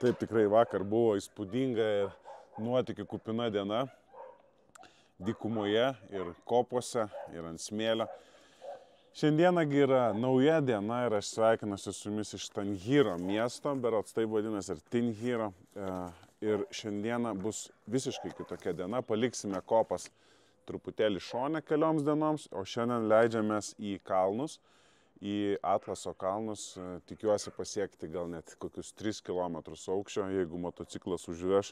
Taip, tikrai vakar buvo įspūdinga ir nuotykių kupina diena. Dykumoje ir kopose ir ant smėlio. Šiandienagi yra nauja diena ir aš sveikinuosi su jumis iš Tanhyro miesto, berods tai vadinasi ir Tinhyro. Ir šiandieną bus visiškai kitokia diena. Paliksime kopas truputėlį šone kelioms dienoms, o šiandien leidžiamės į kalnus. Į Atlaso kalnus, tikiuosi pasiekti gal net kokius 3 km aukščio, jeigu motociklas užveš.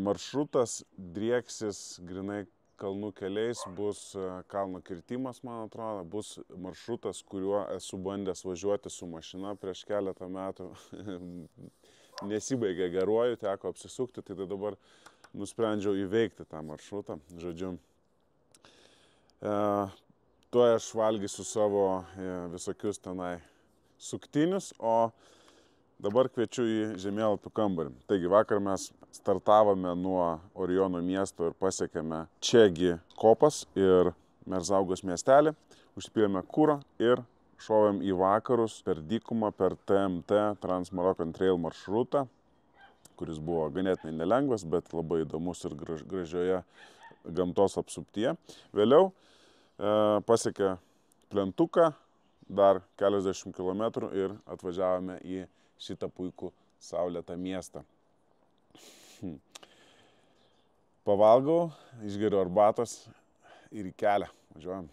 Maršrutas drieksis grinai kalnų keliais, bus kalno kirtimas, man atrodo, bus maršrutas, kuriuo esu bandęs važiuoti su mašina prieš keletą metų. Nesibaigė geruoju, teko apsisukti, tai dabar nusprendžiau įveikti tą maršrutą. Žodžiu, tuo aš valgysiu savo visokius tenai suktinius, o dabar kviečiu į žemėlapių kambarį. Taigi vakar mes startavome nuo Orijono miesto ir pasiekėme Čiagi kopas ir Merzaugos miestelį, užpylėme kuro ir šovėm į vakarus per dykumą, per TMT Trans Moroccan Trail maršrutą, kuris buvo ganėtinai nelengvas, bet labai įdomus ir gražioje gamtos apsuptyje. Vėliau pasiekė plentuką, dar keliasdešimt kilometrų ir atvažiavome į šitą puikų saulėtą miestą. Pavalgau, išgeriu arbatos ir į kelią. Važiuojam.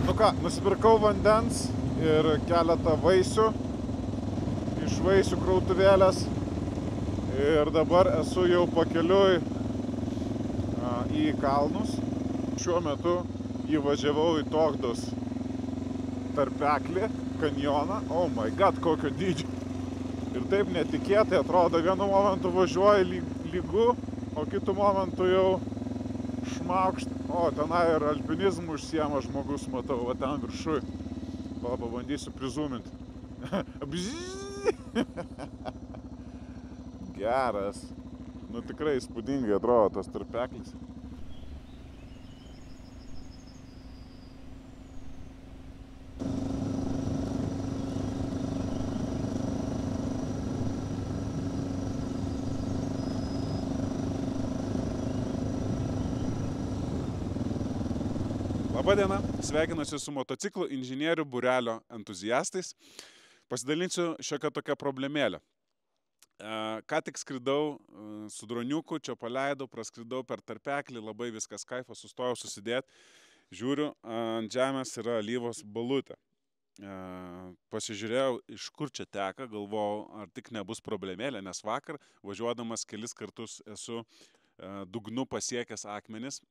Nu ką, nusipirkau vandens ir keletą vaisių iš vaisių krautuvėlės ir dabar esu jau pakeliui į kalnus. Šiuo metu įvažiavau į Togdos tarpeklį, kanjoną. Oh my god, kokio dydžio! Ir taip netikėtai atrodo, vienu momentu važiuoju lygu, o kitu momentu jau šmaukšt. O, tenai ir alpinizmų užsiema žmogus, matau, va ten viršui. Pabandysiu prizuminti. Geras. Nu tikrai įspūdingai atrodo tas tarpeklis. Labadiena, sveikinuosi su motociklų inžinierių būrelio entuziastais. Pasidalinsiu šiokią tokią problemėlę. Ką tik skridau su droniuku, čia paleidau, praskridau per tarpeklį, labai viskas kaifas, sustojau susidėti. Žiūriu, ant žemės yra alyvos balutė. Pasižiūrėjau, iš kur čia teka, galvojau, ar tik nebus problemėlė, nes vakar važiuodamas kelis kartus esu dugnu pasiekęs akmenis.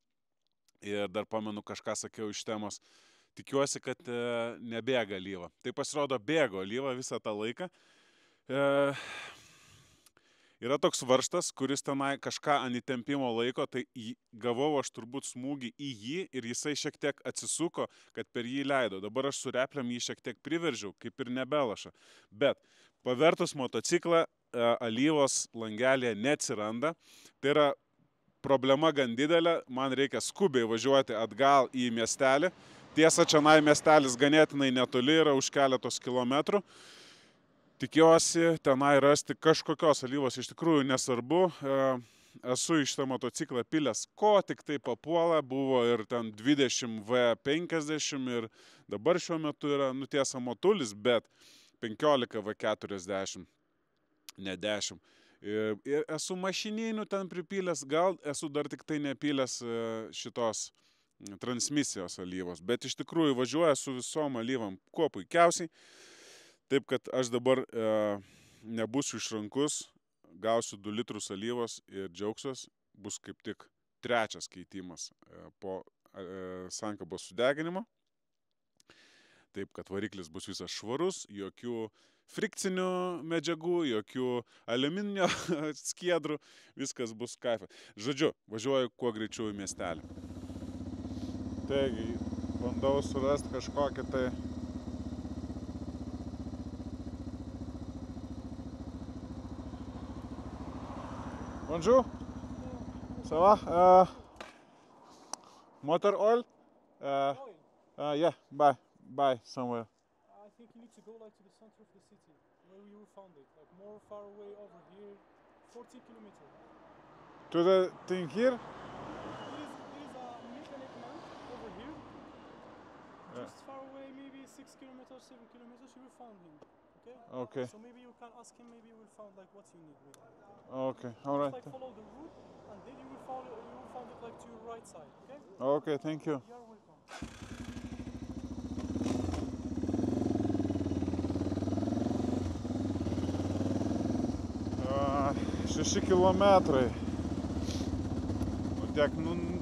Ir dar pamenu, kažką sakiau iš temos, tikiuosi, kad nebėga alyva. Tai pasirodo, bėgo alyva visą tą laiką. Yra toks varžtas, kuris tenai kažką ant įtempimo laiko, tai gavau aš turbūt smūgį į jį ir jisai šiek tiek atsisuko, kad per jį leido. Dabar aš su repliam jį šiek tiek priveržiau, kaip ir nebelaša. Bet pavertus motociklą, alyvos langelėje neatsiranda. Tai yra problema gan didelė, man reikia skubiai važiuoti atgal į miestelį. Tiesa, čionai miestelis ganėtinai netoli yra už keletos kilometrų. Tikiuosi tenai rasti kažkokios alyvos, iš tikrųjų nesvarbu. Esu iš tą motociklą pilęs, ko tik tai papuola, buvo ir ten 20 V50 ir dabar šiuo metu yra nutiesa motulis, bet 15 V40, ne 10. Ir esu mašininių ten pripylęs, gal esu dar tik tai nepylęs šitos transmisijos alyvos, bet iš tikrųjų važiuoja su visom alyvom kuo puikiausiai. Taip, kad aš dabar nebūsiu išrankus, gausiu 2 litrus alyvos ir džiaugsiuos, bus kaip tik 3. keitimas po sankabos sudeginimo. Taip, kad variklis bus visas švarus, jokių frikcinių medžiagų, jokių aliuminio skiedrų, viskas bus kaifas. Žodžiu, važiuoju kuo greičiau į miestelį. Taigi, bandau surasti kažkokį tai Bonjour. Ça va? Motor oil? Yeah, buy somewhere. I think you need to go like to the center of the city, where you found it, like more far away over here, 40 kilometers. To the thing here? There is a mechanic man over here. Just far away, maybe 6 kilometers, 7 kilometers, you will find him. Okay? Okay. So maybe you can ask him, maybe you will find like what you need with him. Okay, alright. Just like follow the route, and then you will find it like to your right side. Okay? Okay, thank you. You are welcome. 6 kilometrai. Nu tiek,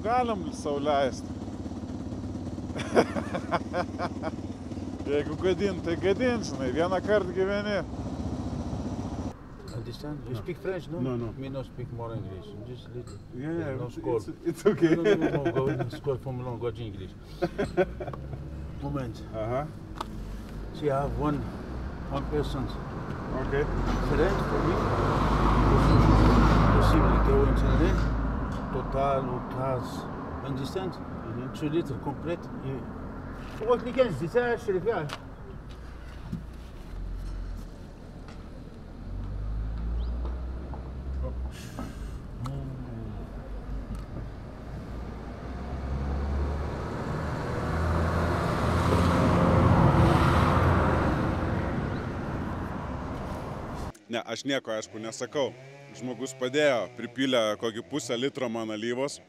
galim sau leisti. Jeigu gadint, tai gadint, žinai, vieną kartą gyveni. Understand? You speak French, no? No. Me not speak more English. Just little. Yeah, no score. it's okay. No, go in score from long, go to English. Moment. See, I have one person. Okay. Friend for me. Possible go into the total or class. Understand? 2 liters complete. وقت اللي كان زيتها شري فيها. Ne, aš nieko, aišku, nesakau. Žmogus padėjo, pripylė kokį pusę litro man alyvos,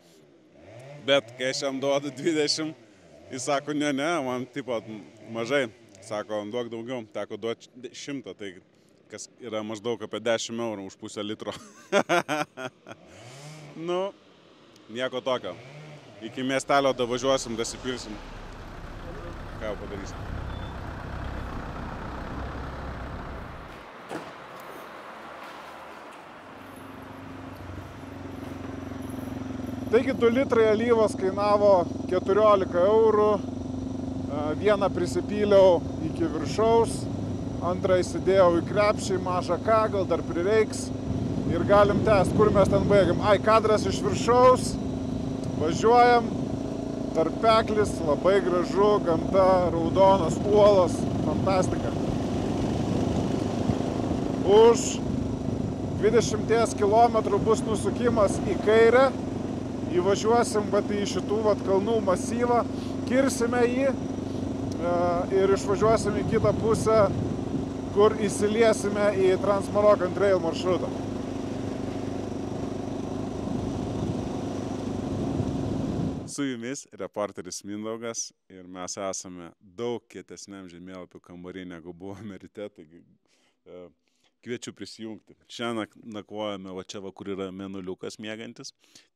bet kai aš jam duodu 20, jis sako, ne, man tipo mažai, sako, duok daugiau, teko duoti 100, tai kas yra maždaug apie 10 eurų už pusę litro. Nu, nieko tokio. Iki miestelio davažiuosim, dasipilsim. Ką jau padarysim. Taigi 2 litrai alyvos kainavo 14 eurų, vieną prisipyliau iki viršaus, antrą įsidėjau į krepšį, mažą ką, gal dar prireiks ir galim tęsti, kur mes ten baigiam. Kadras iš viršaus, važiuojam, tarpeklis, labai gražu, gamta, raudonos uolos, fantastika. Už 20 km bus nusukimas į kairę. Įvažiuosim į šitų kalnų masyvą, kirsime jį ir išvažiuosim į kitą pusę, kur įsiliesime į Trans-Moroccan Trail maršrutą. Su jumis reporteris Mindaugas ir mes esame daug kietesniam žemėlapių kambarį negu buvome ryte, taigi kviečiu prisijungti. Šiandien nakvojame va čia, kur yra mėnuliukas miegantis,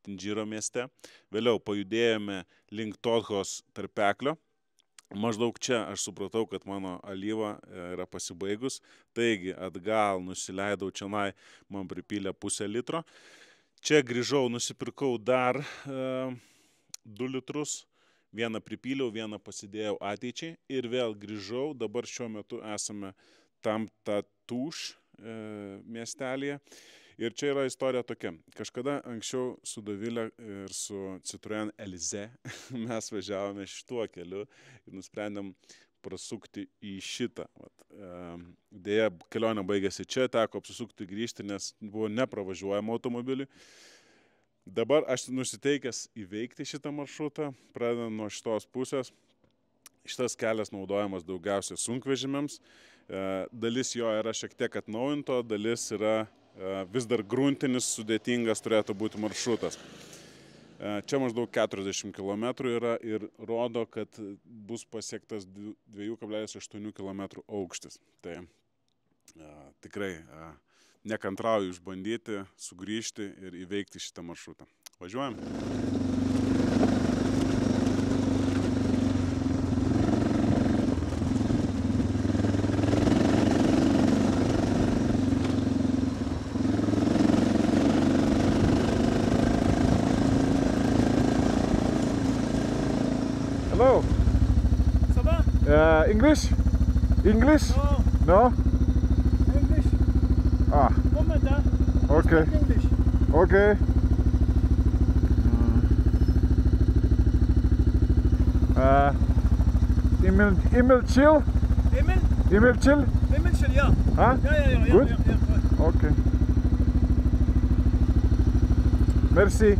Tindžiro mieste. Vėliau pajudėjome link Tothos tarpeklio. Maždaug čia aš supratau, kad mano alyva yra pasibaigus. Taigi atgal nusileidau čionai, man pripylė pusę litro. Čia grįžau, nusipirkau dar 2 litrus. Vieną pripyliau, vieną pasidėjau ateičiai. Ir vėl grįžau. Dabar šiuo metu esame tam Tatūš miestelėje. Ir čia yra istorija tokia. Kažkada anksčiau su Dovilė ir su Citroen Elize mes važiavome šituo keliu ir nusprendėm prasukti į šitą. Deja, kelionė baigėsi čia, teko apsisukti grįžti, nes buvo nepravažiuojama automobiliui. Dabar aš nusiteikęs įveikti šitą maršrutą, pradedant nuo šitos pusės. Šitas kelias naudojamas daugiausiai sunkvežimiams. Dalis jo yra šiek tiek atnaujinto, dalis yra vis dar gruntinis, sudėtingas turėtų būti maršrutas. Čia maždaug 40 km yra ir rodo, kad bus pasiektas 2,8 km aukštis. Tai tikrai nekantrauju išbandyti, sugrįžti ir įveikti šitą maršrutą. Važiuojam. Hello. Ça va? English? English? No. No? English. Ah, Moment, okay. English. Okay. Imilchil? Emil? Imilchil? Emilchil, ja. Huh? Ja. Good? Ja. Okay. Merci.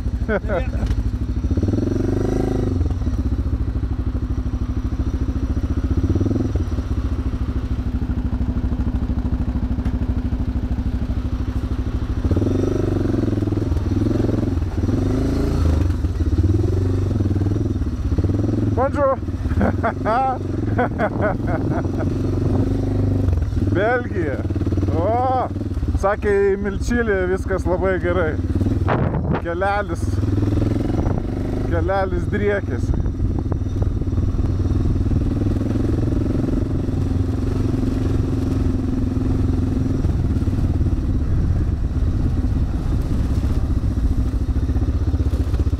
Bonjour. Belgija. O, sakė, į Milčilį viskas labai gerai. Kelelis driekėsi.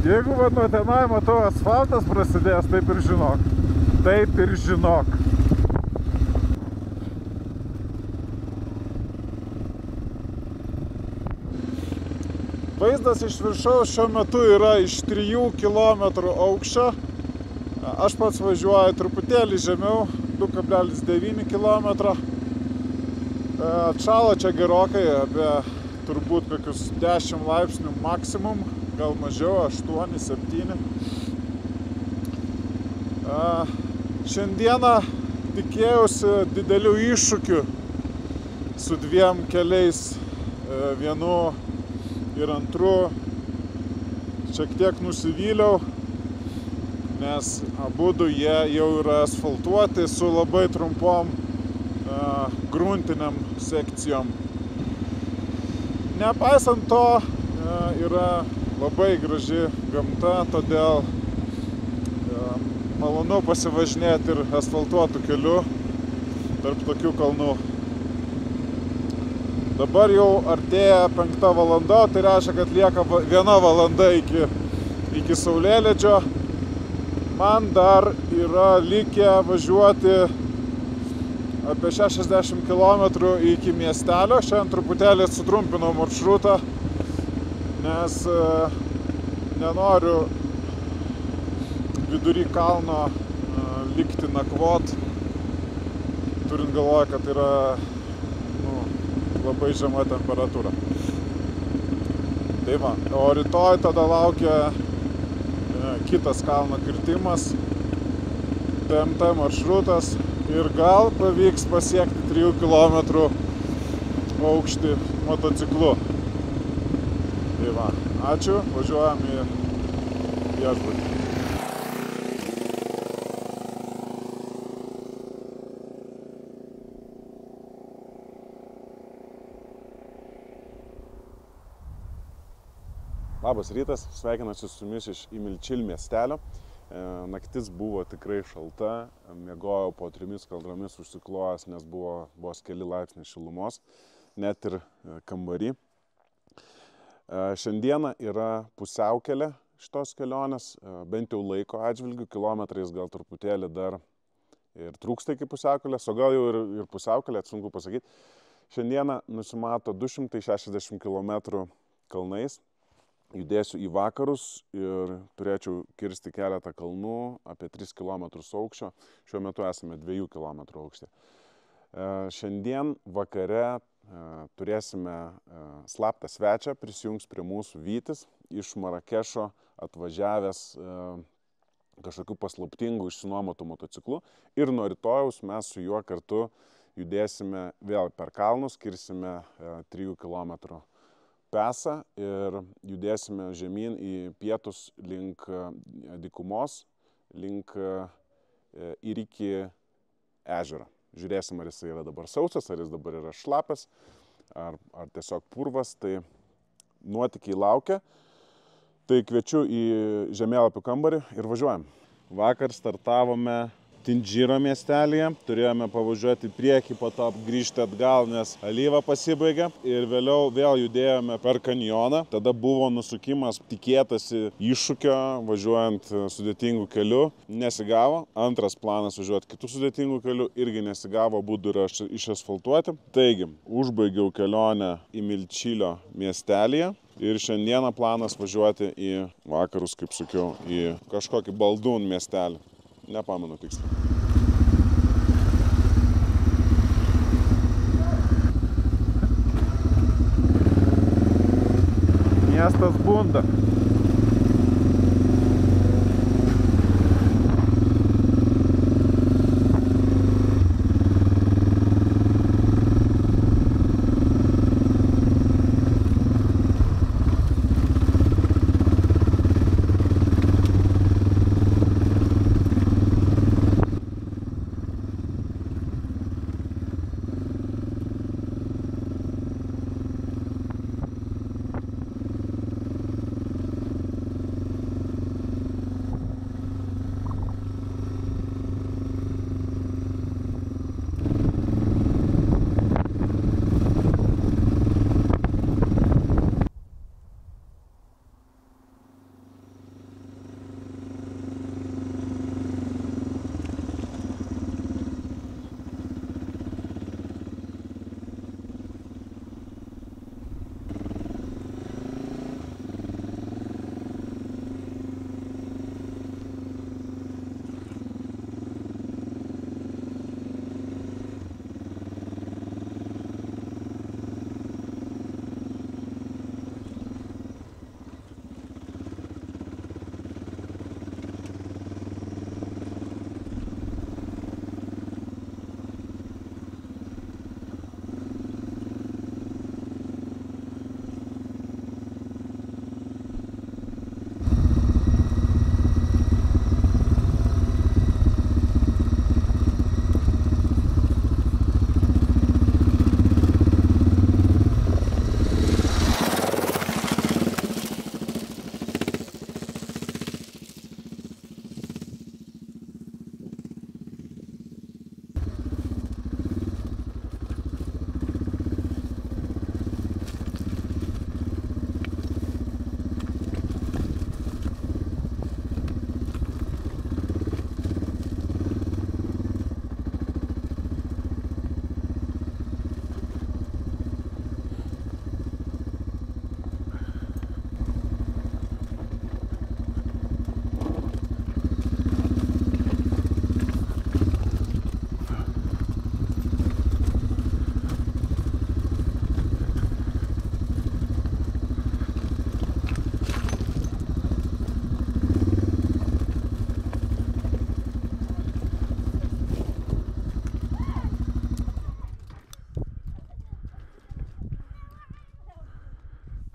Jeigu va nuo tenai matau asfaltas prasidės, taip ir žinok. Taip ir žinok. Vaizdas iš viršaus šiuo metu yra iš 3 km aukščio. Aš pats važiuoju truputėlį žemiau, 2,9 km. Atšalo čia gerokai, apie turbūt kokius 10 laipsnių maksimum, gal mažiau, 8, 7. Šiandieną tikėjausi didelių iššūkių su 2 keliais, vienu ir antru. Šiek tiek nusivyliau, nes abudu jie jau yra asfaltuoti su labai trumpom gruntiniam sekcijom. Nepaisant to, yra labai graži gamta, todėl malonu pasivažinėti ir asfaltuotų kelių tarp tokių kalnų. Dabar jau artėja 5 valanda, tai reiškia, kad lieka 1 valanda iki saulėlydžio. Man dar yra likę važiuoti apie 60 km iki miestelio. Šiandien truputėlį sutrumpinau maršrutą, nes nenoriu vidury kalno likti nakvot, turint galvoje, kad yra labai žema temperatūra. Tai va, o rytoj tada laukia kitas kalno kirtimas, TMT maršrutas ir gal pavyks pasiekti 3 km aukštį motociklu. Tai va, ačiū, važiuojam į viešbutį. Labas rytas, sveikinuosi su jumis iš Imilčil miestelio. Naktis buvo tikrai šalta, miegojau po 3 kaldromis užsiklojęs, nes buvo vos keli laipsniai šilumos, net ir kambarį. Šiandieną yra pusiaukelė šitos kelionės, bent jau laiko atžvilgių, kilometrais gal truputėlį dar ir trūksta iki pusiaukelės, o gal jau ir pusiaukelė, sunku pasakyti. Šiandieną nusimato 260 km kalnais. Judėsiu į vakarus ir turėčiau kirsti keletą kalnų apie 3 km aukščio. Šiuo metu esame 2 km aukštė. Šiandien vakare turėsime slaptą svečią, prisijungs prie mūsų Vytis iš Marakešo atvažiavęs kažkokių paslaptingų išsinuomotų motociklų. Ir nuo rytojaus mes su juo kartu judėsime vėl per kalnus, kirsime 3 km pesą ir judėsime žemyn į pietus link dykumos, link ir iki ežero. Žiūrėsim, ar jisai yra dabar sausas, ar jis dabar yra šlapias, ar tiesiog purvas, tai nuotykiai laukia. Tai kviečiu į žemėlapių kambarį ir važiuojam. Vakar startavome Tindžiro miestelėje, turėjome pavažiuoti į priekį, po to grįžti atgal, nes alyva pasibaigė ir vėliau vėl judėjome per kanjoną. Tada buvo nusukimas tikėtasi iššūkio, važiuojant sudėtingų kelių, nesigavo. Antras planas važiuoti kitų sudėtingų kelių, irgi nesigavo, abudu yra išasfaltuoti. Taigi, užbaigiau kelionę į Milčilio miestelėje. Ir šiandieną planas važiuoti į vakarus, kaip sakiau, į kažkokį Baldūn miestelį. Nepamenu tiksliai. Miestas bunda.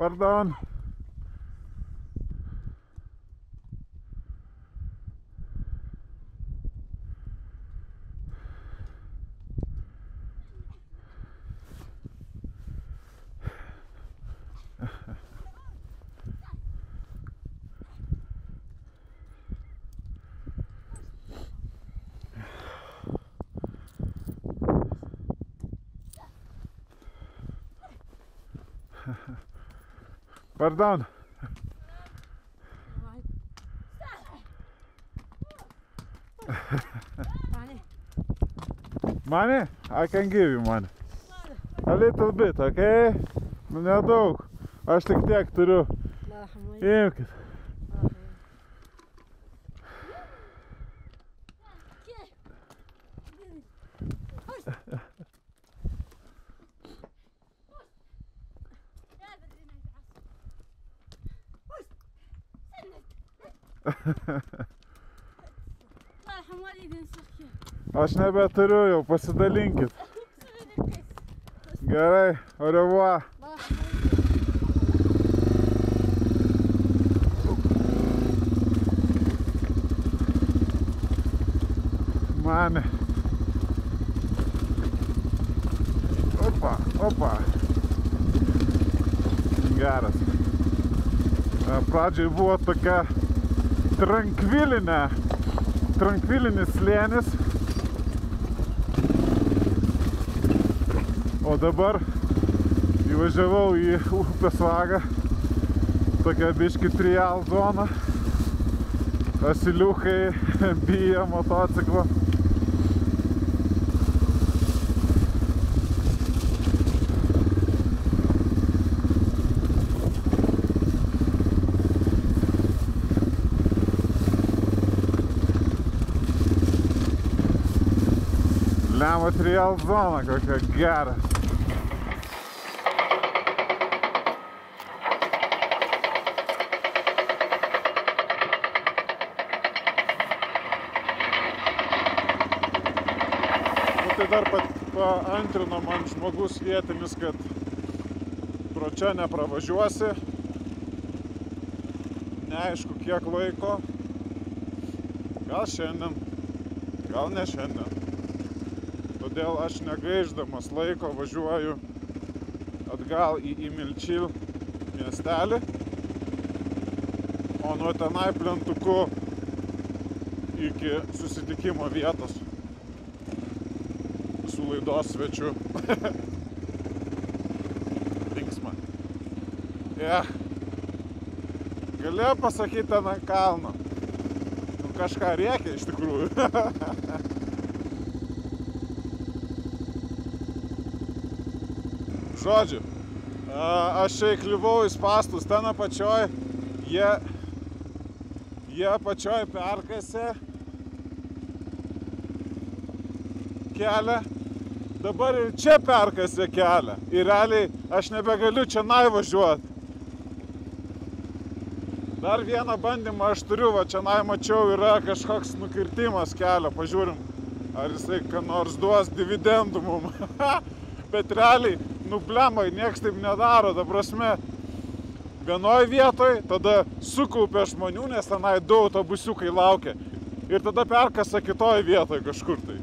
Pardon. Pardon. Money? I can give you money. A little bit, okay? Nedaug. Aš tik tiek turiu. Imkit. Aš nebeturiu jau, pasidalinkit. Gerai, au revoir. Money. Opa, opa. Geras. Pradžiai buvo tokia trankvilinis slėnis. O dabar įvažiavau į upės vagą, tokia biški trial zona. Asiliukai bijo motociklo. Bliamo trial zona kokia gera. Tai dar paantrino man žmogus vietinis, kad pro čia nepravažiuosi. Neaišku, kiek laiko. Gal šiandien, gal ne šiandien. Todėl aš negaiždamas laiko važiuoju atgal į Imilčil miestelį, o nuo tenai plentuku iki susitikimo vietos su laidos svečiu. Linksma. Galėjau pasakyti ten ant kalno. Nu, kažką rėkia iš tikrųjų. Žodžiu, aš čia įkliuvau į spąstus, ten apačioj, jie apačioj perkasė kelią, dabar ir čia perkasė kelią ir realiai aš nebegaliu čia važiuoti. Dar vieną bandymą aš turiu, va čia mačiau yra kažkoks nukirtimas kelio, pažiūrim, ar jisai ką nors duos dividendų mum. Bet realiai, blemai, nieks taip nedaro, ta prasme, vienoj vietoj, tada sukaupia žmonių, nes tenai du autobusiukai laukia, ir tada perkasa kitoj vietoj kažkur tai.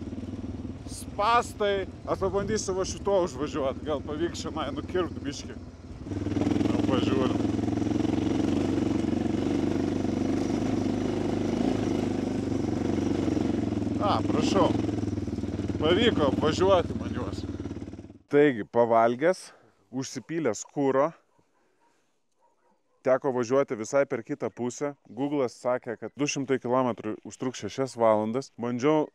Spastai, aš pabandysiu va šituo užvažiuoti, gal pavyks šiandien nukirpti biškį. Nu, pažiūrim. Prašau, pavyko apvažiuoti man juos. Taigi, pavalgęs, užsipylęs kuro, teko važiuoti visai per kitą pusę. Google'as sakė, kad 200 km užtruks 6 valandas. Bandžiau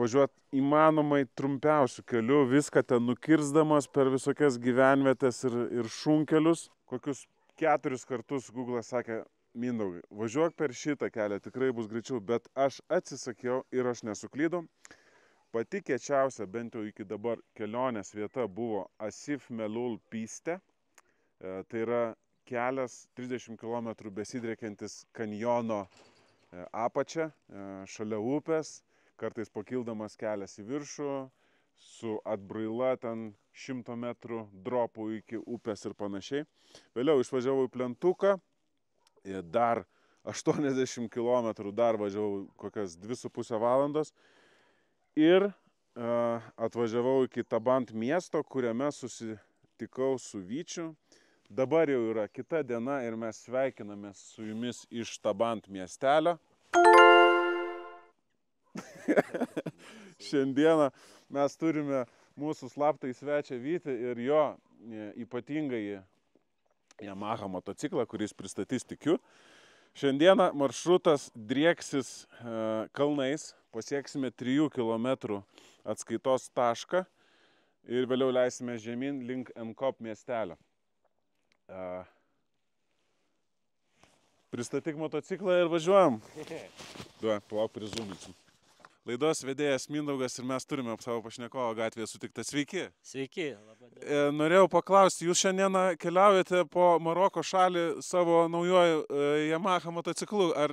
važiuoti įmanomai trumpiausių kelių, viską ten nukirsdamas per visokias gyvenvietės ir šunkelius. Kokius 4 kartus Google'as sakė, Mindaugai, važiuok per šitą kelią, tikrai bus greičiau, bet aš atsisakiau ir aš nesuklydau. Pati kiečiausia, bent jau iki dabar, kelionės vieta buvo Asif Melul Piste. Tai yra kelias 30 km besidriekiantis kanjono apačia, šalia upės, kartais pakildamas kelias į viršų, su atbraila ten 100 metrų dropų iki upės ir panašiai. Vėliau išvažiavau į plentuką, dar 80 km dar važiavau kokias 2,5 valandos ir atvažiavau iki Tabant miesto, kuriame susitikau su Vyčiu. Dabar jau yra kita diena ir mes sveikinamės su jumis iš Tabant miestelio. Šiandieną mes turime mūsų slaptą svečią Vytį ir jo ypatingąjį Yamaha motociklą, kuris pristatys tikiu. Šiandieną maršrutas drieksis kalnais, pasieksime 3 km atskaitos tašką ir vėliau leisime žemyn link Enkop miestelio. Pristatyk motociklą ir važiuojam. Duo, palauk, prizūminsim. Laidos vedėjas Mindaugas ir mes turime savo pašnekovą gatvėje sutiktą. Sveiki. Sveiki. Norėjau paklausti, jūs šiandieną keliaujate po Maroko šalį savo naujoju Yamaha motociklu. Ar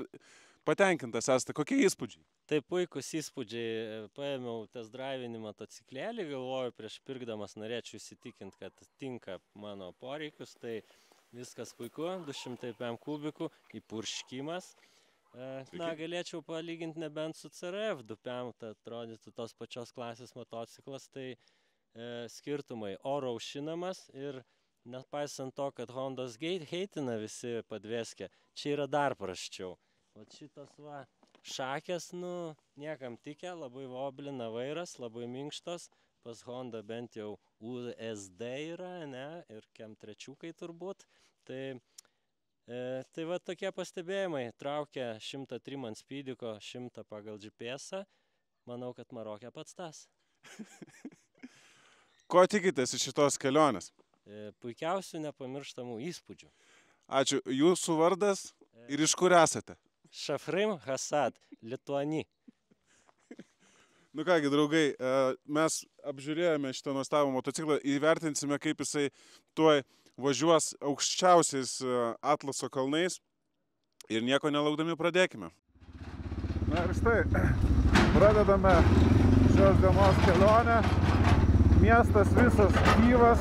patenkintas esate? Kokie įspūdžiai? Tai puikus įspūdžiai. Paėmiau test-drivinį motociklėlį, galvoju, prieš pirkdamas norėčiau įsitikinti, kad tinka mano poreikius. Tai viskas puiku, 200 pm kubikų, įpurškimas. Na, galėčiau palyginti nebent su CRF 2 PM, tai atrodytų tos pačios klasės motociklas, tai skirtumai oro aušinamas ir nepaisant to, kad Hondos heitina visi padvėskė, čia yra dar prasčiau. O šitos va šakės, nu, niekam tikė, labai voblina vairas, labai minkštos, pas Honda bent jau USD yra, ne, ir kem trečiukai turbūt, Tai va tokie pastebėjimai, traukia 103 ant speediko, 100 pagal GPS-ą, manau, kad Marokė pats tas. Ko tikitės iš šitos kelionės? Puikiausių nepamirštamų įspūdžių. Ačiū. Jūsų vardas ir iš kur esate? Šafrim Hasad, Lituani. Nu kągi, draugai, mes apžiūrėjome šitą nuostabų motociklą, įvertinsime, kaip jisai tuoj važiuos aukščiausiais Atlaso kalnais ir nieko nelaukdami pradėkime. Na ir štai, pradedame šios dienos kelionę. Miestas visas gyvas,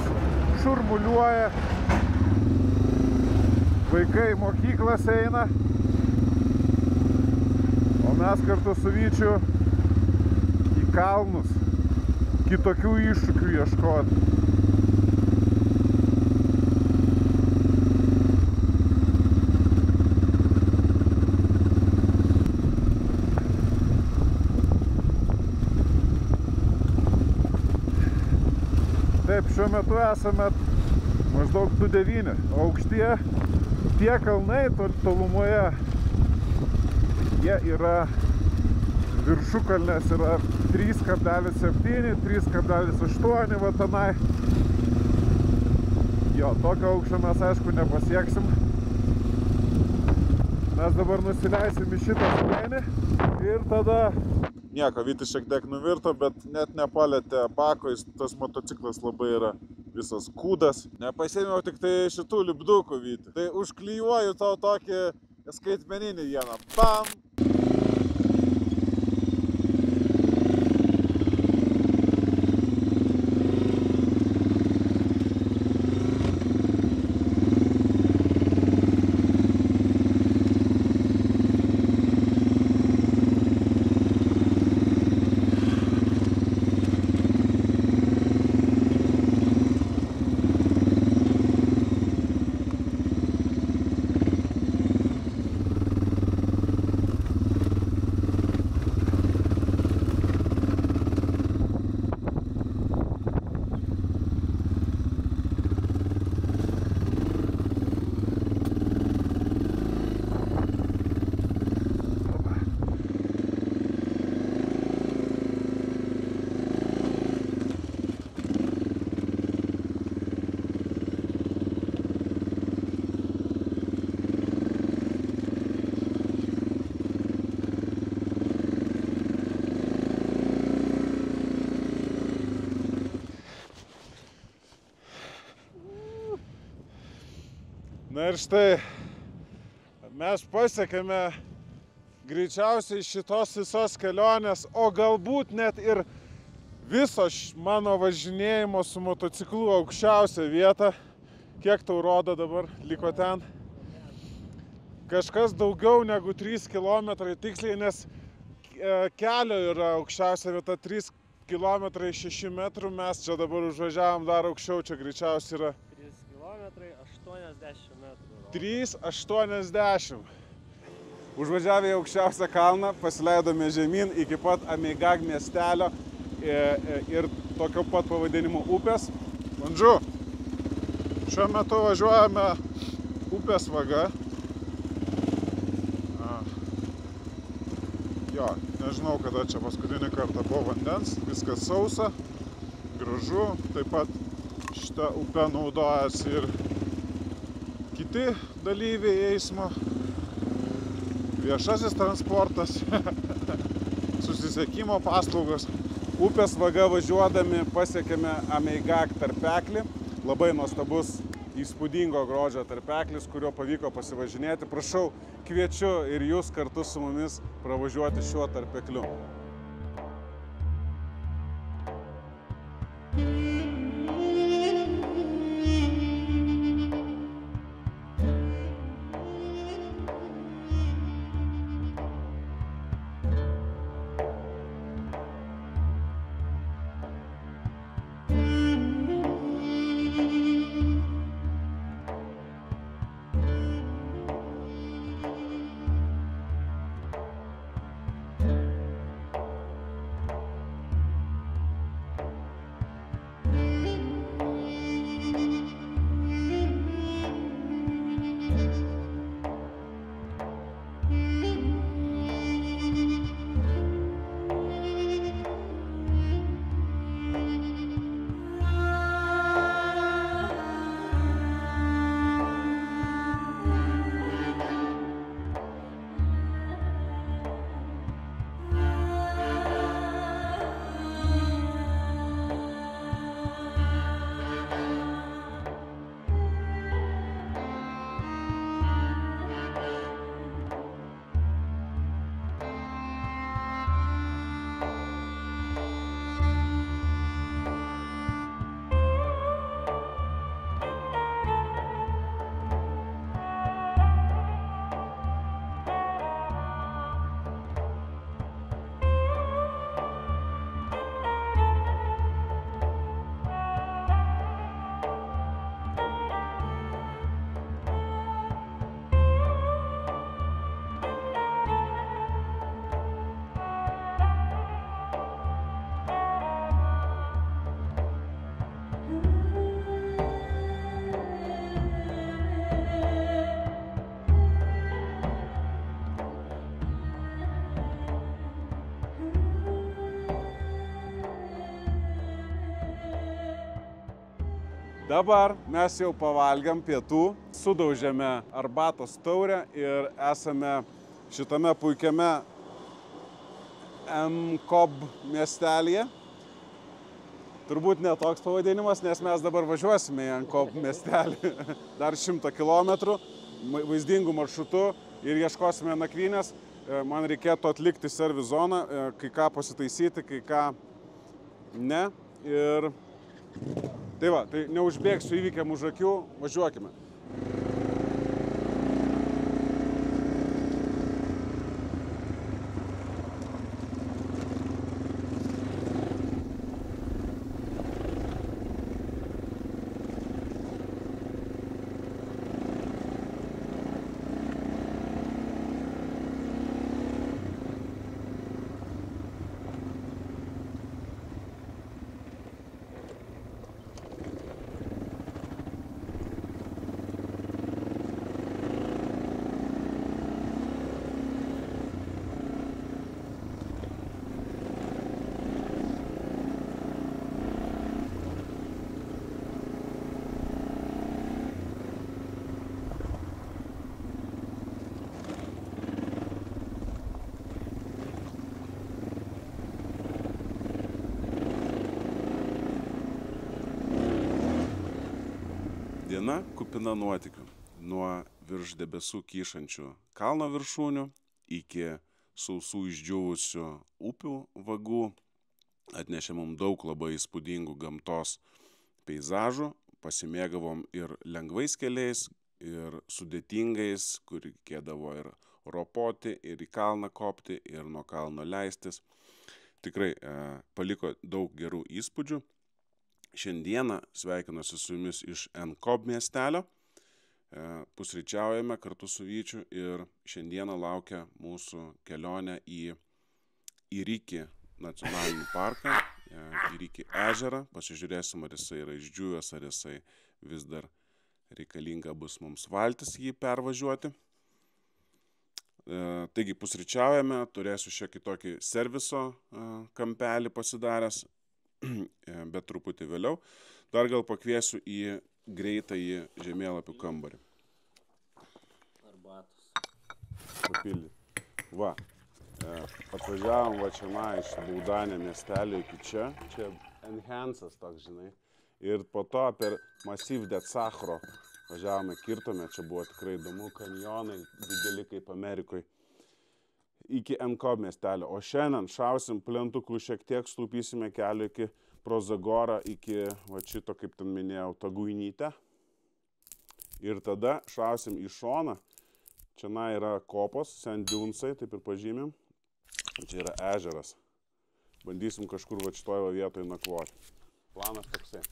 šurmuliuoja, vaikai į mokyklas eina, o mes kartu su Vyčiu į kalnus, kitokių iššūkių ieškoti. Taip, šiuo metu esame maždaug 2,9, o aukštie tie kalnai tolumoje, jie yra, viršukalnės yra 3,7, 3,8 va tenai. Jo, tokio aukščio mes aišku nepasieksim. Mes dabar nusileisim į šitą slėnį ir tada... Nieko, Vytis šiek tiek nuvirto, bet net nepalėtė bako, tas motociklas labai yra visas kūdas. Nepasėmiau tik tai šitų lipdukų, Vyti. Tai užklijuoju tau tokį skaitmeninį vieną. Pam! Na ir štai, mes pasiekėme greičiausiai šitos visos kelionės, o galbūt net ir viso mano važinėjimo su motociklu aukščiausią vietą. Kiek tau rodo dabar liko ten? Kažkas daugiau negu 3 km tiksliai, nes kelio yra aukščiausia vieta 3 km 6 metrų. Mes čia dabar užvažiavom dar aukščiau, čia greičiausiai yra 3 km 80 metrų. 3,80. Užvažiavę į aukščiausią kalną, pasileidome žemyn iki pat Ameigag miestelio ir tokio pat pavadinimu upės. Bandžu, šiuo metu važiuojame upės vaga. Jo, nežinau, kada čia paskutinį kartą buvo vandens, viskas sausa, gražu, taip pat šitą upę naudojasi ir kiti dalyviai eismo, viešasis transportas, susisiekimo paslaugos. Upės vaga važiuodami pasiekėme Ameigag tarpeklį, labai nuostabus, įspūdingo grožio tarpeklis, kurio pavyko pasivažinėti. Prašau, kviečiu ir jūs kartu su mumis pravažiuoti šiuo tarpekliu. Dabar mes jau pavalgiam pietų, sudaužėme arbatos taurę ir esame šitame puikiame Nkob miestelyje. Turbūt ne toks pavadinimas, nes mes dabar važiuosime į Nkob miestelį dar 100 km vaizdingų maršrutų ir ieškosime nakvynės. Man reikėtų atlikti servis zoną, kai ką pasitaisyti, kai ką ne. Ir tai va, tai neužbėgsiu įvykiam už akių, važiuokime. Diena kupina nuotykių. Nuo virš debesų kyšančių kalno viršūnių iki sausų išdžiūvusių upių vagų atnešė mums daug labai įspūdingų gamtos peizažų. Pasimėgavom ir lengvais keliais, ir sudėtingais, kur reikėdavo ir ropoti, ir į kalną kopti, ir nuo kalno leistis. Tikrai paliko daug gerų įspūdžių. Šiandieną sveikinuosi su jumis iš Nkob miestelio. Pusryčiaujame kartu su Vyčiu ir šiandieną laukia mūsų kelionė į Iriki nacionalinį parką, Iriki ežerą. Pasižiūrėsim, ar jisai yra išdžiūvęs, ar jisai vis dar reikalinga bus mums valtis jį pervažiuoti. Taigi pusryčiaujame, turėsiu šiek tiek tokį serviso kampelį pasidaręs, bet truputį vėliau. Dar gal pakviesiu į greitąjį žemėlapių kambarį. Arbatos. Papildyti. Va, atvažiavom va čia iš Baudanė miestelio iki čia. Čia Enhancas toks, žinai. Ir po to per Masyv de Sachro važiavome, kirtome. Čia buvo tikrai įdomu, kanjonai dideli kaip Amerikoje. Iki Nkob miestelio. O šiandien šausim plentukų, šiek tiek stūpysime kelią iki Prozagorą, iki va šito, kaip ten minėjau, Taguinytę. Ir tada šausim į šoną. Čia yra kopos, Sendiunsai, taip ir pažymim. Čia yra ežeras. Bandysim kažkur va šitoje vietoje nakvoti. Planas toksai.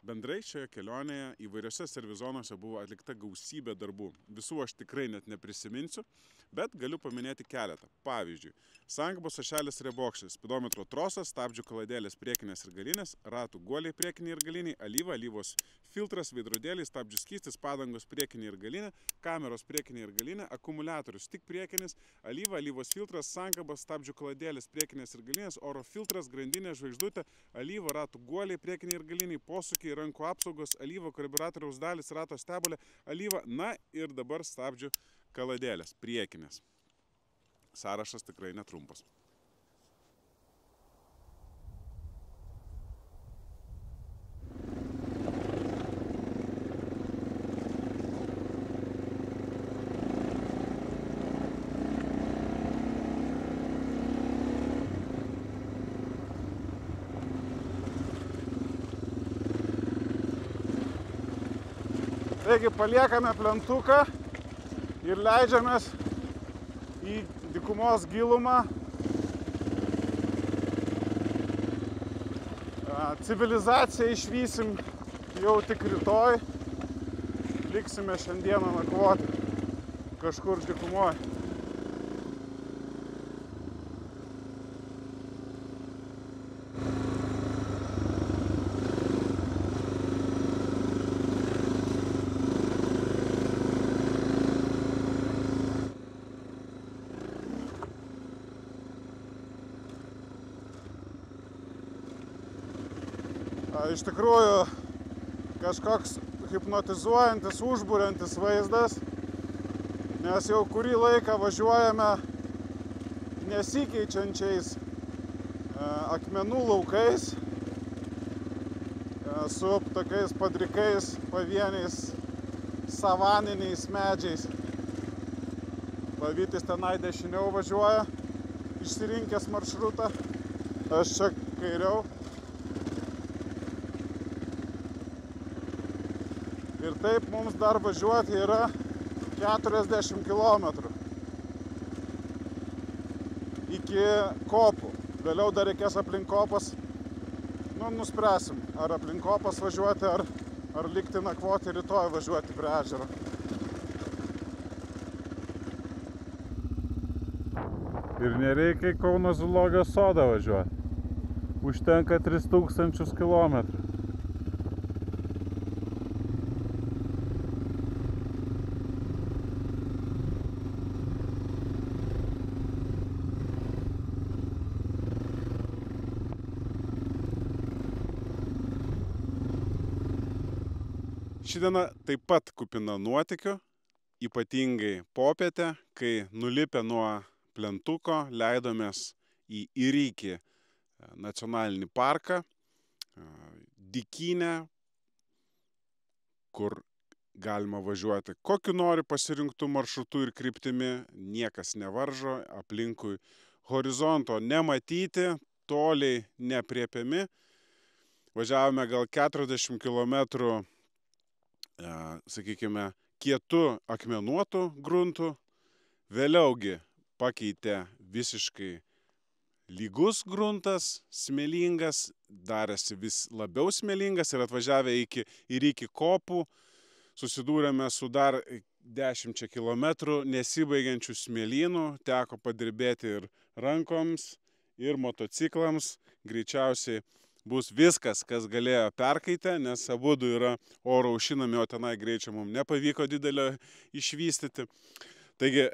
Bendrai šioje kelionėje įvairiose servizonose buvo atlikta gausybė darbų. Visų aš tikrai net neprisiminsiu, bet galiu paminėti keletą. Pavyzdžiui, sankabos ašelis riebokštis, spidometro trosas, stabdžių kaladėlės priekinės ir galinės, ratų guoliai priekiniai ir galiniai, alyva, alyvos filtras, veidrodėliai, stabdžių skystis, padangos priekinė ir galinė, kameros priekinė ir galinė, akumuliatorius tik priekinis, alyva, alyvos filtras, sankabos, stabdžių kaladėlės priekinės ir galinės, oro filtras, grandinė, žvaigždutė, alyva, ratų guoliai priekiniai ir galiniai, posūkiai, rankų apsaugos, alyva, karburatoriaus dalis, rato stebulė, alyva, na ir dabar stabdžių kaladėlės priekinės. Sąrašas tikrai netrumpas. Taigi paliekame plentuką ir leidžiamės į dykumos gilumą. Civilizaciją išvysim jau tik rytoj. Liksime šiandieną nakvoti kažkur dykumoje. Iš tikrųjų, kažkoks hipnotizuojantis, užburiantis vaizdas, nes jau kurį laiką važiuojame nesikeičiančiais akmenų laukais su tokiais padrikais pavieniais savaniniais medžiais. Pavytis tenai dešiniau važiuoja, išsirinkęs maršrutą, aš čia kairiau. Ir taip mums dar važiuoti yra 40 km iki kopų. Vėliau dar reikės aplink kopas, nuspręsim, ar aplink kopas važiuoti, ar likti nakvoti rytoj važiuoti prie ežero. Ir nereikia į Kauno zoologijos sodą važiuoti. Užtenka 3000 km. Ši diena taip pat kupina nuotykių, ypatingai popietę, kai nulipę nuo plentuko leidomės į Irykį nacionalinį parką, dykynę, kur galima važiuoti kokiu nori pasirinktų maršrutų ir kryptimi, niekas nevaržo, aplinkui horizonto nematyti, toliai nepriepiami. Važiavome gal 40 km sakykime, kietų akmenuotų gruntų, vėliaugi pakeitė visiškai lygus gruntas, smėlingas, darėsi vis labiau smėlingas ir atvažiavę iki kopų susidūrėme su dar 10 km nesibaigiančių smėlynų, teko padirbėti ir rankoms, ir motociklams, greičiausiai bus viskas, kas galėjo perkaitę, nes abudu yra oro aušinami, o tenai greičio mums nepavyko didelio išvystyti. Taigi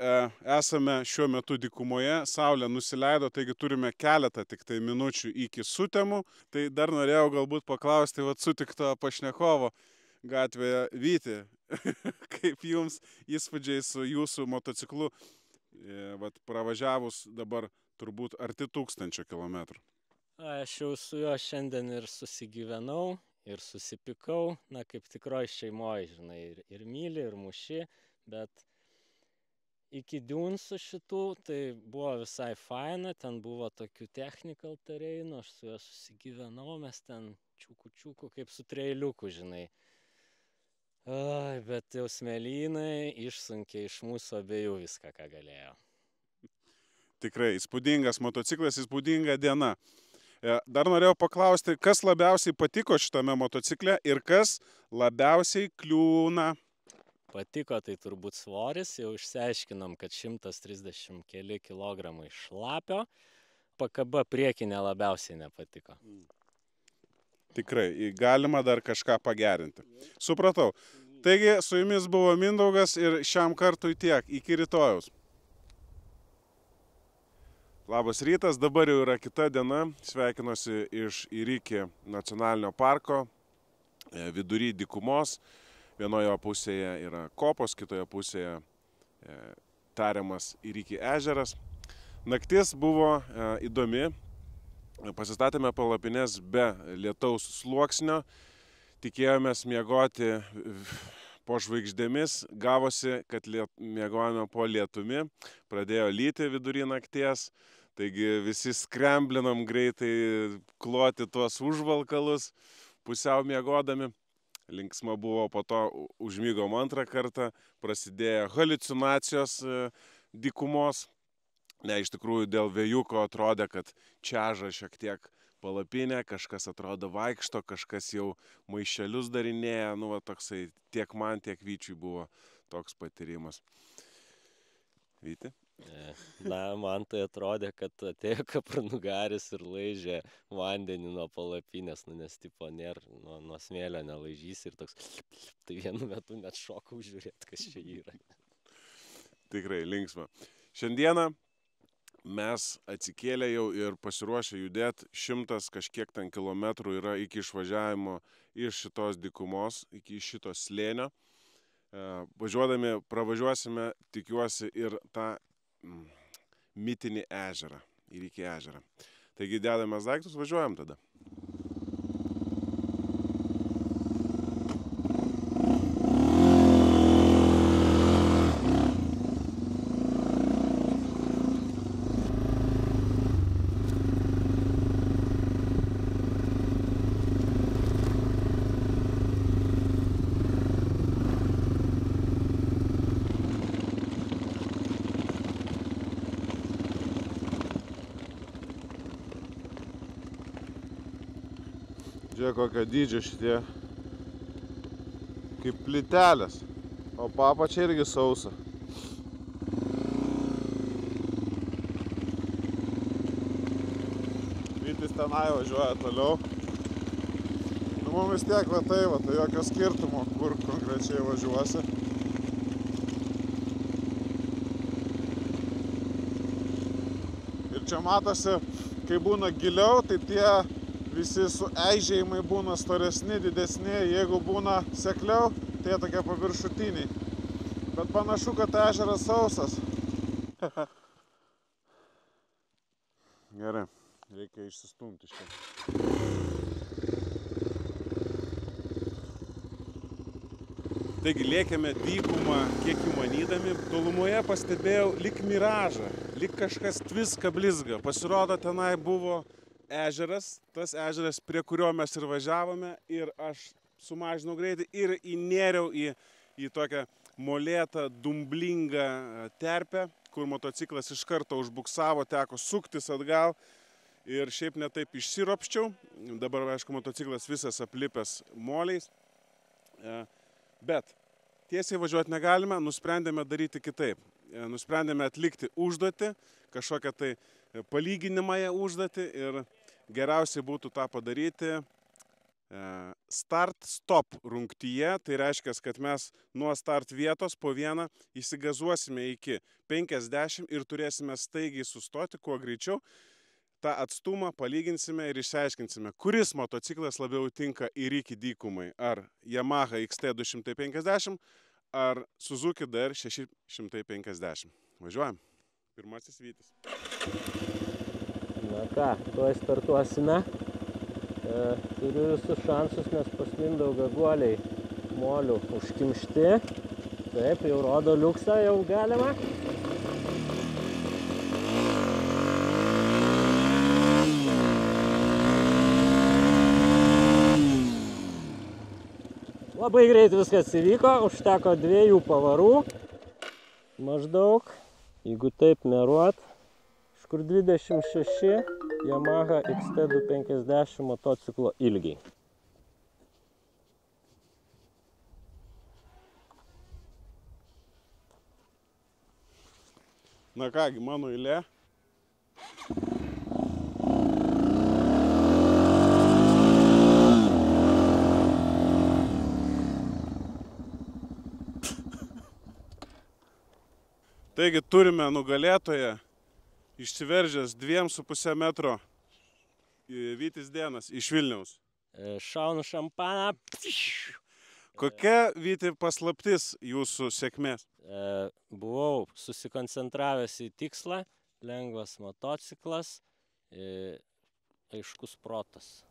esame šiuo metu dykumoje, saulė nusileido, taigi turime keletą tik tai minučių iki sutemų. Tai dar norėjau galbūt paklausti sutikto pašnekovo gatvėje Vyti, kaip jums įspūdžiai su jūsų motociklu, pravažiavus dabar turbūt arti 1000 km. Aš jau su juo šiandien ir susigyvenau, ir susipykau, kaip tikroji šeimoje, žinai, ir myli, ir muši, bet iki Dunesų šitų tai buvo visai faina, ten buvo tokių technical terrainų, aš su juo susigyvenau, mes ten čiūku, kaip su treiliuku, žinai. Bet jau smėlynai išsunkė iš mūsų abiejų viską, ką galėjo. Tikrai, įspūdingas motociklas, įspūdinga diena. Dar norėjau paklausti, kas labiausiai patiko šitame motocikle ir kas labiausiai kliūna? Patiko tai turbūt svoris, jau išsiaiškinom, kad 130 keli kilogramai šlapio, pakaba priekinė labiausiai nepatiko. Tikrai, galima dar kažką pagerinti. Supratau. Taigi, su jumis buvo Mindaugas ir šiam kartui tiek. Iki rytojaus. Labas rytas, dabar jau yra kita diena, sveikinuosi iš Irykį nacionalinio parko, vidury dykumos, vienoje pusėje yra kopos, kitoje pusėje tariamas Irykį ežeras. Naktis buvo įdomi, pasistatėme palapines be lietaus sluoksnio, tikėjomės miegoti po žvaigždėmis, gavosi, kad miegojame po lietumi, pradėjo lyti vidury nakties. Taigi visi skremblinam greitai kloti tuos užvalkalus, pusiau miegodami. Linksma buvo, po to užmygom antrą kartą, prasidėjo haliucinacijos dykumos. Iš tikrųjų, dėl vėjuko atrodė, kad čiaža šiek tiek palapinė, kažkas atrodo vaikšto, kažkas jau maišelius darinėja. Toksai tiek man, tiek Vyčiui buvo toks patyrimas. Vyti? Man tai atrodė, kad atėjo kapranugaris ir laižė vandenį nuo palapinės, nes tipo nėra, nuo smėlio nelaižys ir toks, tai vienu metu net šokau žiūrėti, kas čia yra. Tikrai linksma. Šiandieną mes atsikėlę jau ir pasiruošę judėti 100 kažkiek ten kilometrų yra iki išvažiavimo iš šitos dykumos, iki šito slėnio. Važiuodami pravažiuosime, tikiuosi, ir tą mitinį ežerą, ir iki ežerą. Taigi dedamės daiktus, važiuojam tada. Žiūrėk, kokio dydžio šitie kaip plytelės, o apačia irgi sausa. Vytis tenai važiuoja toliau. Nu, mums vis tiek va tai jokio skirtumo, kur konkrečiai važiuosi. Ir čia matosi, kai būna giliau, tai tie visi sueižėjimai būna storesni, didesni, jeigu būna sekliau, tai jie tokie paviršutiniai. Bet panašu, kad ežeras sausas. Gerai, reikia išsistumti iš čia. Taigi lėkėme dykumą, kiek įmanydami. Tolumoje pastebėjau lyg miražą, lyg kažkas tviska blizga. Pasirodo, tenai buvo ežeras, tas ežeras, prie kurio mes ir važiavome, ir aš sumažinau greitį ir įnėriau į tokią molėtą, dumblingą terpę, kur motociklas iš karto užbuksavo, teko suktis atgal ir šiaip netaip išsiropščiau. Dabar, aišku, motociklas visas aplipęs moliais, bet tiesiai važiuoti negalime, nusprendėme daryti kitaip. Nusprendėme atlikti užduotį, kažkokią tai palyginimąją užduotį ir geriausiai būtų tą padaryti start-stop rungtyje. Tai reiškia, kad mes nuo start vietos po vieną įsigazuosime iki 50 ir turėsime staigiai sustoti kuo greičiau. tą atstumą palyginsime ir išsiaiškinsime, kuris motociklas labiau tinka Iriki dykumai. Ar Yamaha XT 250, ar Suzuki DR 650. Važiuojam. Pirmasis Vytis. Na ką, tuoj startuosime. Turiu visus šansus, nes pas Mindaugą guoliai molių užkimšti. Taip, jau rodo liuksą, jau galima. Labai greit viskas įvyko, užteko 2 pavarų. Maždaug, jeigu taip meruot, kažkur 26 Yamaha XT 250 motociklo ilgiai. Na kągi, mano eilė. Taigi turime nugalėtoją, išsiveržęs 2,5 metro Vytis Dėnas iš Vilniaus. Šaunu šampaną. Kokia, Vyti, paslaptis jūsų sėkmės? Buvau susikoncentravęs į tikslą, lengvas motociklas, aiškus protas.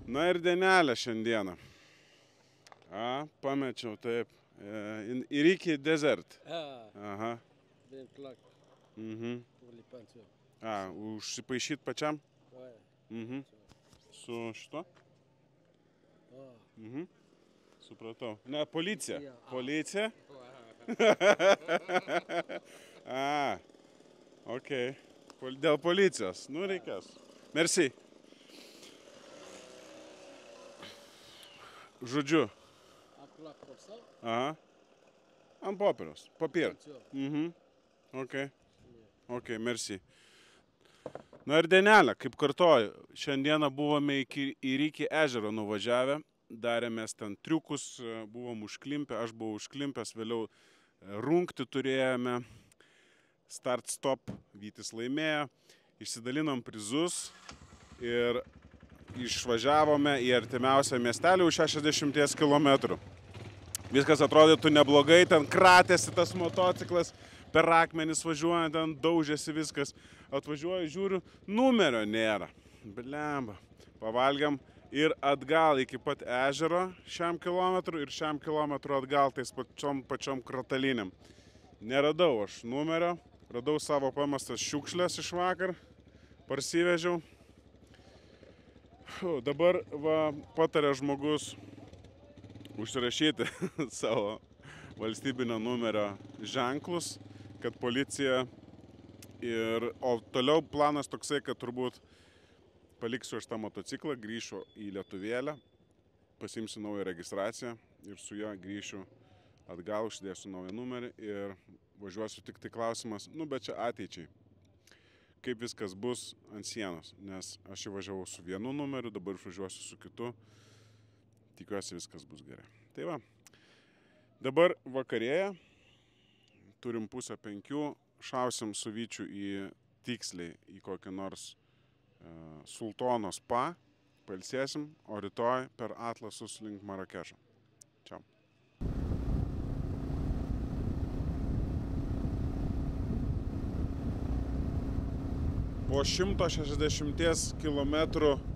Na ir dienelė šiandieną. Pamečiau, taip. Iriki Desert. Aha. Užsipaišyt pačiam? Su šito? Supratau. Ne, policija. Policija? Ok. Dėl policijos. Nu, reikės. Merci. Žodžiu. Aha. Ant popieriaus. Papir. Ok. Ok, merci. Na ir dienelė, kaip kartoju, šiandieną buvome į Rykį ežerą nuvažiavę, darėmės ten triukus, buvom užklimpę, aš buvau užklimpęs, vėliau rungti turėjome, start-stop, Vytis laimėjo, išsidalinom prizus ir išvažiavome į artimiausią miestelį už 60 km. Viskas atrodytų neblogai, ten kratėsi tas motociklas, per akmenis važiuojant, ten daužėsi viskas. Atvažiuoju, žiūriu, numerio nėra. Blemba. Pavalgiam ir atgal iki pat ežero šiam kilometrų ir šiam kilometrų atgal tais pačiom kratalinėm. Neradau aš numerio, radau savo pamestas šiukšlės iš vakar, parsivežiau. Dabar patarė žmogus užsirašyti savo valstybinio numerio ženklus, kad policija o toliau planas toksai, kad turbūt paliksiu aš tą motociklą, grįšiu į Lietuvėlę, pasimsiu naują registraciją ir su ją grįšiu atgal, uždėsiu naują numerį ir važiuosiu. Tik tai klausimas, bet čia ateičiai, kaip viskas bus ant sienos, nes aš įvažiavau su vienu numeriu, dabar išvažiuosiu su kitu, tikiuosi viskas bus gerai. Tai va, dabar vakarėja, turim 4:30, šausim su Vyčiu tiksliai į kokį nors Sultono spa, pailsėsim, o rytoj per Atlasus link Marakešo. Čiau. Po 160 km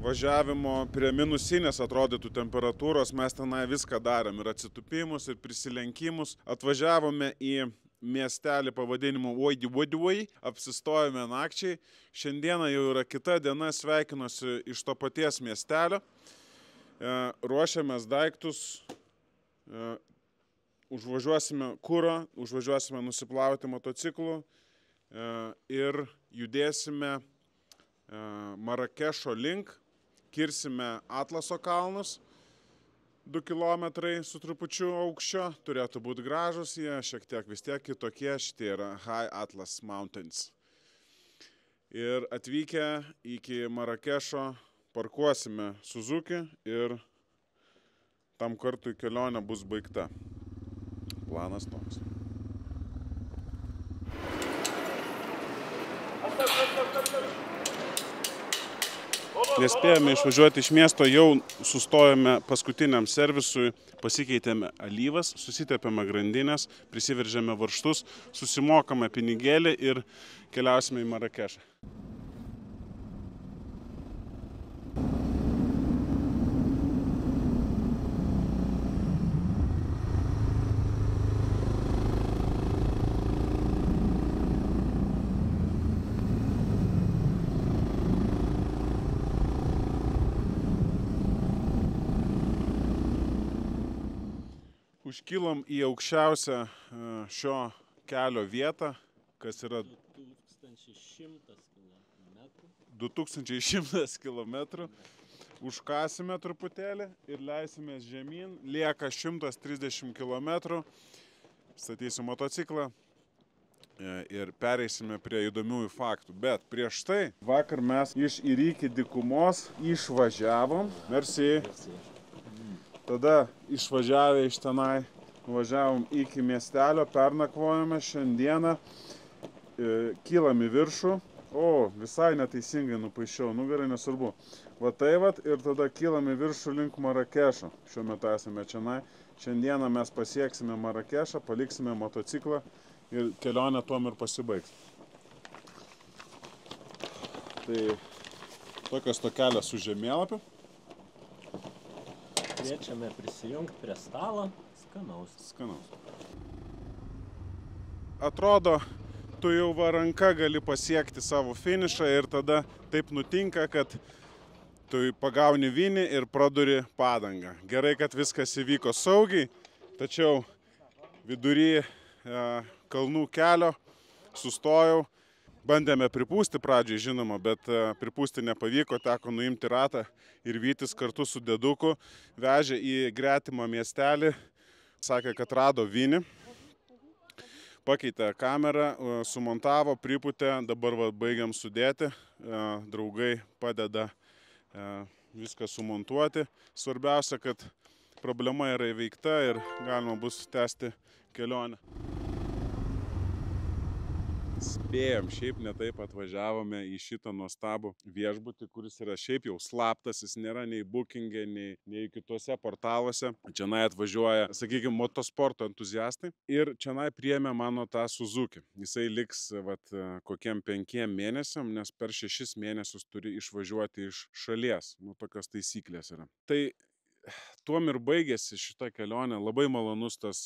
važiavimo prie minusinės atrodytų temperatūros mes tenai viską darėm, ir atsitupimus, ir prisilenkimus. Atvažiavome į miestelį pavadinimu Uodivai, apsistojome nakčiai. Šiandieną jau yra kita diena, sveikinuosi iš to paties miestelio. Ruošiamės daiktus, užvažiuosime kurą, užvažiuosime nusiplauti motociklų ir judėsime Marakešo link, kirsime Atlaso kalnus, 2 kilometrai su trupučiu aukščio, turėtų būti gražus, jie šiek tiek vis tiek kitokie, šitie yra High Atlas Mountains. Ir atvykę iki Marakešo parkuosime Suzuki ir tam kartui kelionė bus baigta. Planas toks. Nespėjome išvažiuoti iš miesto, jau sustojome paskutiniam servisui, pasikeitėme alyvas, susitepėme grandinės, prisiveržėme varžtus, susimokame pinigėlį ir keliausime į Marakešą. Užkilom į aukščiausią šio kelio vietą, kas yra 2100 km. Užkasime truputėlį ir leisimės žemyn. Lieka 130 km. Statysiu motociklą ir pereisime prie įdomiųjų faktų. Bet prieš tai vakar mes iš Rykį dykumos išvažiavom. Merci. Tada išvažiavę iš tenai, nuvažiavom iki miestelio, pernakvojame šiandieną, kylam į viršų. O, visai neteisingai nupaišiau, gerai, nesvarbu. Va tai vat, ir tada kylam į viršų link Marakešo. Šiuo metu esame čionai. Šiandieną mes pasieksime Marakešą, paliksime motociklą ir kelionė tuom ir pasibaigs. Tai tokios tokelės su žemėlapiu. Kviečiame prisijungti prie stalo. Skanaus. Skanaus. Atrodo, tu jau ranka gali pasiekti savo finišą ir tada taip nutinka, kad tu pagauni vinį ir praduri padangą. Gerai, kad viskas įvyko saugiai, tačiau vidury kalnų kelio sustojau. Bandėme pripūsti pradžiai, žinoma, bet pripūsti nepavyko, teko nuimti ratą ir Vytis kartu su dėduku vežė į gretimą miestelį, sakė, kad rado vinį. pakeitė kamerą, sumontavo, pripūtė, dabar va, baigiam sudėti, draugai padeda viską sumontuoti. Svarbiausia, kad problema yra įveikta ir galima bus tęsti kelionę. Spėjom, šiaip netaip atvažiavome į šitą nuostabų viešbutį, kuris yra šiaip jau slaptas, jis nėra nei bookingė, nei kitose portaluose. Čianai atvažiuoja, sakykime, motosporto entuziastai ir čianai priėmė mano tą Suzuki. Jisai liks kokiem 5 mėnesiam, nes per 6 mėnesius turi išvažiuoti iš šalies. Tokios taisyklės yra. Tai tuom ir baigėsi šitą kelionę. Labai malonus tas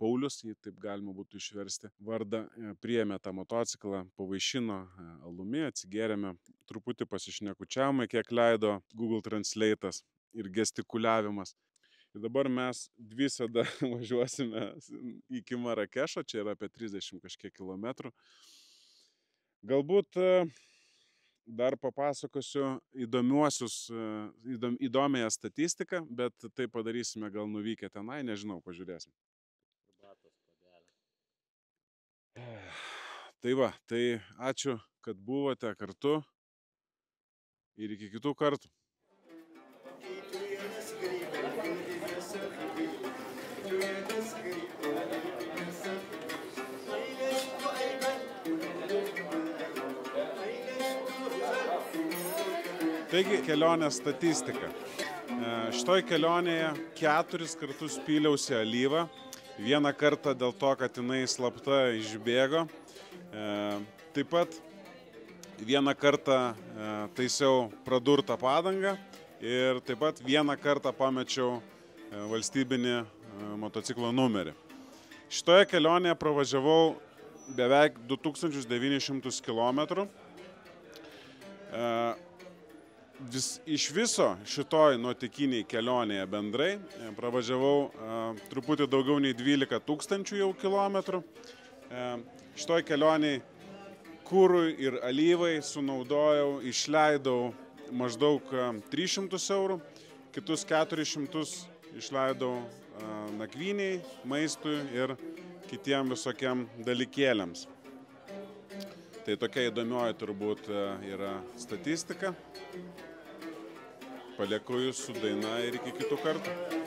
Paulius, jį taip galima būtų išversti vardą, priėmė tą motociklą, pavaišino alumi, atsigėrėme, truputį pasišnekučiavome, kiek leido Google Translate'as ir gestikuliavimas. Ir dabar mes visada važiuosime iki Marakešo, čia yra apie 30 kažkiek kilometrų. Galbūt dar papasakosiu įdomiąją statistiką, bet tai padarysime gal nuvykę tenai, nežinau, pažiūrėsim. Tai va, tai ačiū, kad buvote kartu ir iki kitų kartų. Taigi, kelionės statistika. Šitoj kelionėje 4 kartus pyliausi alyvą. Vieną kartą dėl to, kad jinai slapta išbėgo. Taip pat vieną kartą taisiau pradurtą padangą ir taip pat vieną kartą pamečiau valstybinį motociklo numerį. Šitoje kelionėje pravažiavau beveik 2900 km. Iš viso šitoj nuotykiniai kelionėje bendrai pravažiavau truputį daugiau nei 12 000 jau kilometrų. Šitoj kelionėje kūrui ir alyvai sunaudojau, išleidau maždaug 300 eurų, kitus 400 išleidau nakvyniai, maistui ir kitiem visokiam dalykėliams. Tai tokia įdomioji turbūt yra statistika. Palieku jūs su daina ir iki kitų kartų.